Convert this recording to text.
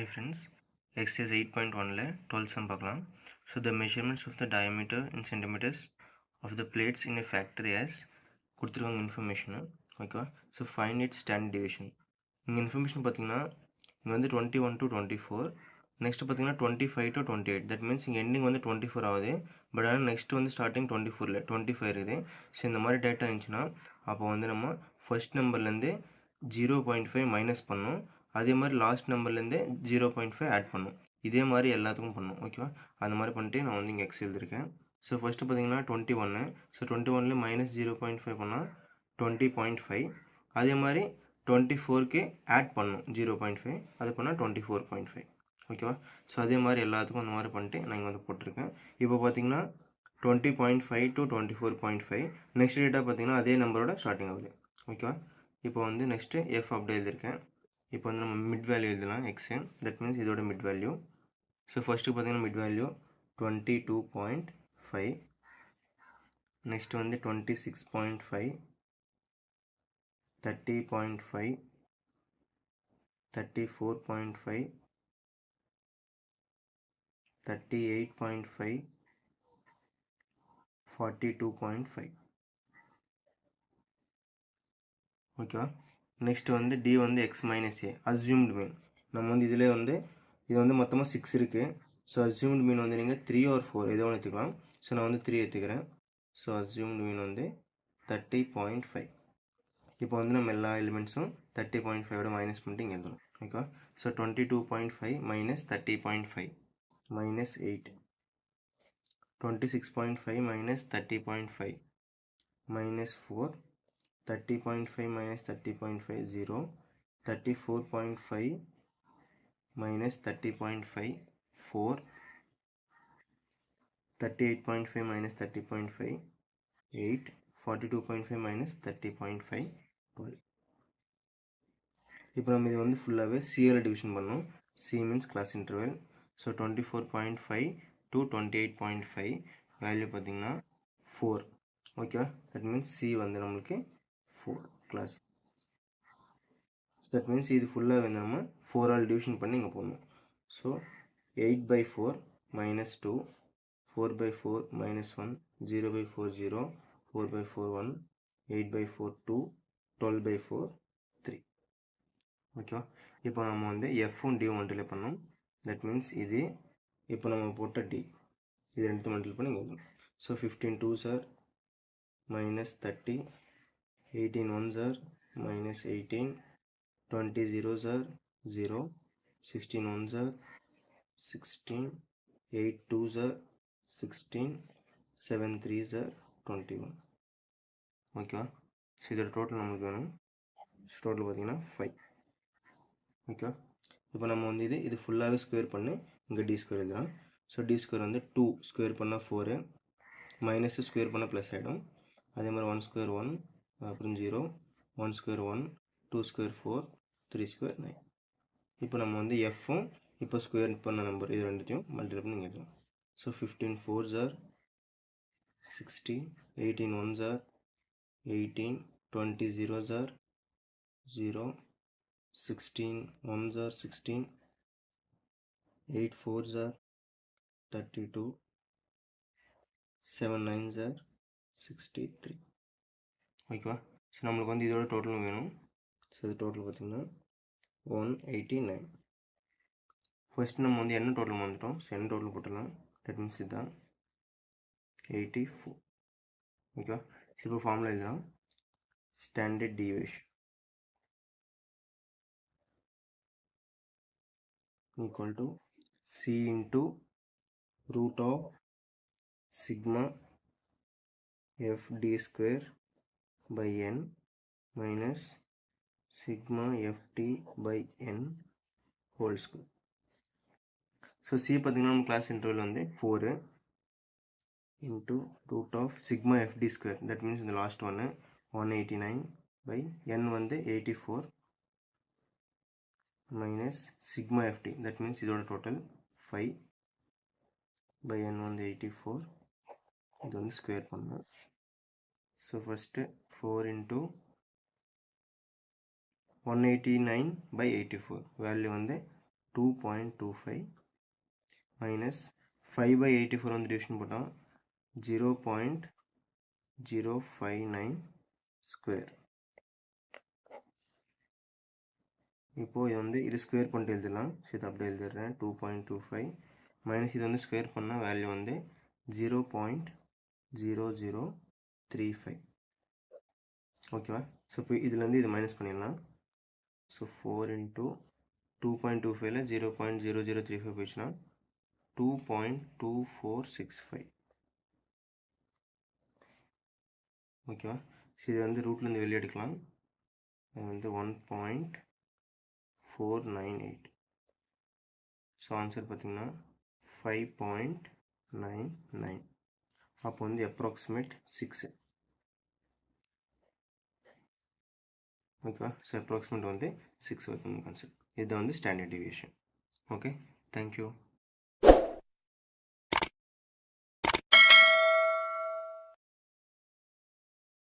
Hi friends, exercise 8.1 ல 12th sum பார்க்கலாம். So the measurements of the diameter in centimeters of the plates in a factory as கொடுத்துருக்காங்க information. ஓகேவா? So find its standard deviation. இங்கே information பார்த்தீங்கன்னா இங்கே வந்து 21 to 24, next பார்த்தீங்கன்னா 25 to 28. That means இங்கே எண்டிங் வந்து 24 ஆகுது, பட் ஆனால் நெக்ஸ்ட் வந்து ஸ்டார்டிங் 24 25 இருக்குது. ஸோ இந்த மாதிரி டேட்டா இருந்துச்சுன்னா அப்போ வந்து நம்ம ஃபர்ஸ்ட் நம்பர்லேருந்து 0.5 மைனஸ் பண்ணணும், அதே மாதிரி லாஸ்ட் நம்பர்லேருந்து 0.5 ஆட் பண்ணும். இதே மாதிரி எல்லாத்துக்கும் பண்ணும். ஓகேவா? அந்த மாதிரி பண்ணிட்டு நான் வந்து இங்கே எக்ஸ் எழுதியிருக்கேன். ஸோ ஃபஸ்ட்டு பார்த்தீங்கன்னா 21. ஸோ 21ல மைனஸ் 0.5 பண்ணால் 20.5. அதே மாதிரி 24க்கு ஆட் பண்ணும் 0.5, அது பண்ணால் 24.5. ஓகேவா? ஸோ அதே மாதிரி எல்லாத்துக்கும் அந்த மாதிரி பண்ணிட்டு நான் இங்கே வந்து போட்டிருக்கேன். இப்போ பார்த்தீங்கன்னா 20.5 to 24.5. நெக்ஸ்ட் டேட்டா பார்த்தீங்கன்னா அதே நம்பரோட ஸ்டார்டிங் ஆகுது. ஓகேவா? இப்போ வந்து நெக்ஸ்ட்டு எஃப் அப்படி எழுதியிருக்கேன். இப்போ வந்து நம்ம மிட் வேல்யூ எழுதலாம் எக்ஸு. தட் மீன்ஸ் இதோட மிட் வேல்யூ. ஸோ ஃபஸ்ட்டு பார்த்தீங்கன்னா மிட் வேல்யூ 22.5, நெக்ஸ்ட் வந்து 26.5, 30.5, 34.5, 38.5, 42.5. ஓகேவா? நெக்ஸ்ட் வந்து டி வந்து எக்ஸ் மைனஸ் ஏ அஸ்யூம்டு மீன். நம்ம வந்து இதில் வந்து இது வந்து மொத்தமாக 6 இருக்குது. ஸோ அஸ்யூம்டு மீன் வந்து நீங்கள் 3 or 4 எதோ ஒன்று எடுத்துக்கலாம். ஸோ நான் வந்து 3 எடுத்துக்கிறேன். ஸோ அஸ்யூம்டு மீன் வந்து 30.5. இப்போ வந்து நம்ம எல்லா எலிமெண்ட்ஸும் 30.5 மைனஸ் பண்ணிட்டு இங்கே எழுதணும். ஓகேவா? So 22.5 minus 30.5 minus 8, 26.5 minus 30.5 minus 4, 30.5 minus 30.5 0, 34.5 minus 30.5 4, 38.5 minus 30.5 8, 42.5 minus 30.5 12. இப்போ நம்ம இது வந்து ஃபுல்லாகவே சிஎல் டிவிஷன் பண்ணோம். C means class interval. So 24.5 to 28.5 value பார்த்தீங்கன்னா 4. ஓகேவா? தட் மீன்ஸ் சி வந்து நம்மளுக்கு 4 கிளாஸ். தட் மீன்ஸ் இது ஃபுல்லாக வந்து நம்ம 4 ஆல் டிவிஷன் பண்ணி இங்கே போடணும். So 8/4 minus 2, 4/4 minus 1, 0/4 0, 4/4 1, 8/4 2, 12/4 3. ஓகேவா? இப்போ நம்ம வந்து எஃப்பும் டியும் மல்டிப்ளை பண்ணோம். தட் மீன்ஸ் இது இப்போ நம்ம போட்ட டி இது ரெண்டு மல்டிப்ளை பண்ணி இங்கே எழுதணும். So 15 2s are minus 30, 18 1s are minus 18, 20 zeros are 0, 16 1s are 16, 8 2s are 16, 7 3s are 21. ஓகேவா? ஸோ இதோட டோட்டல் நமக்கு வேணும். டோட்டல் பார்த்தீங்கன்னா 5. ஓகேவா? இப்போ நம்ம வந்து இது ஃபுல்லாகவே ஸ்கொயர் பண்ணி இங்கே டி ஸ்கொயர் எழுதலாம். ஸோ டி ஸ்கொயர் வந்து 2 ஸ்கொயர் பண்ணால் 4, மைனஸ் ஸ்கொயர் பண்ணால் ப்ளஸ் ஆகிடும். அதே மாதிரி 1 ஸ்கொயர் 1, அப்புறம் 0, 1 ஸ்கொயர் 1, 2 ஸ்கொயர் 4, 3 ஸ்கொயர் 9. இப்போ நம்ம வந்து எஃப்பும் இப்போ ஸ்கொயர் பண்ண நம்பர் இது ரெண்டுத்தையும் மல்டிப்ளை பண்ணி எழுதலாம். So 15 4s are 60, 18 1s are 18, 20 zeros are 0, 16 1s are 16, 8 4s are 32, 7 9s are 63. ஓகேவா? ஸோ நம்மளுக்கு வந்து இதோட டோட்டலும் வேணும். ஸோ இது டோட்டல் பார்த்திங்கன்னா 189. ஃபர்ஸ்ட் நம்ம வந்து என்ன டோட்டல் வந்துட்டோம். ஸோ என்ன டோட்டல் போட்டுடலாம். தட் மீன்ஸ் இதுதான் 84. ஓகேவா? ஸோ இப்போ ஃபார்முலா எழுதலாம். Standard deviation equal to C into root of sigma f d square by n minus sigma ft by n whole square. So C பார்த்தீங்கன்னா நம்ம கிளாஸ் இன்டர்வல் வந்து 4 into root of sigma fd square. That means இந்த last ஒன்று 189 by n வந்து 84 minus sigma ft. That means இதோட total 5 by n வந்து 84. இது வந்து ஸ்கொயர் பண்ணணும். So first 4 into 189 by 84 value வந்து 2.25 மைனஸ் 5/84 வந்து டிவிஷன் போட்டால் 0.059 ஸ்கொயர். இப்போது இது வந்து இது ஸ்கொயர் பண்ணிட்டு எழுதலாம். ஸோ இது அப்படியே எழுதிடுறேன். 2.25 மைனஸ் இது வந்து ஸ்கொயர் பண்ணால் வேல்யூ வந்து 0.0035. ஓகேவா? ஸோ இப்போ இதுலேருந்து இது மைனஸ் பண்ணிடலாம். ஸோ 4 into 2.25ல 0.0035 போயிடுச்சுன்னா 2.2465. ஓகேவா? ஸோ இது வந்து ரூட்லேருந்து வெளியே எடுக்கலாம். அது வந்து 1.498. ஸோ ஆன்சர் பார்த்தீங்கன்னா 5.99. அப்போ வந்து அப்ராக்சிமேட் 6. ஓகேவா? ஸோ அப்ராக்சிமேட் வந்து 6 வருது கான்செப்ட். இதுதான் வந்து ஸ்டாண்டர்ட் டிவியேஷன். Okay, thank you.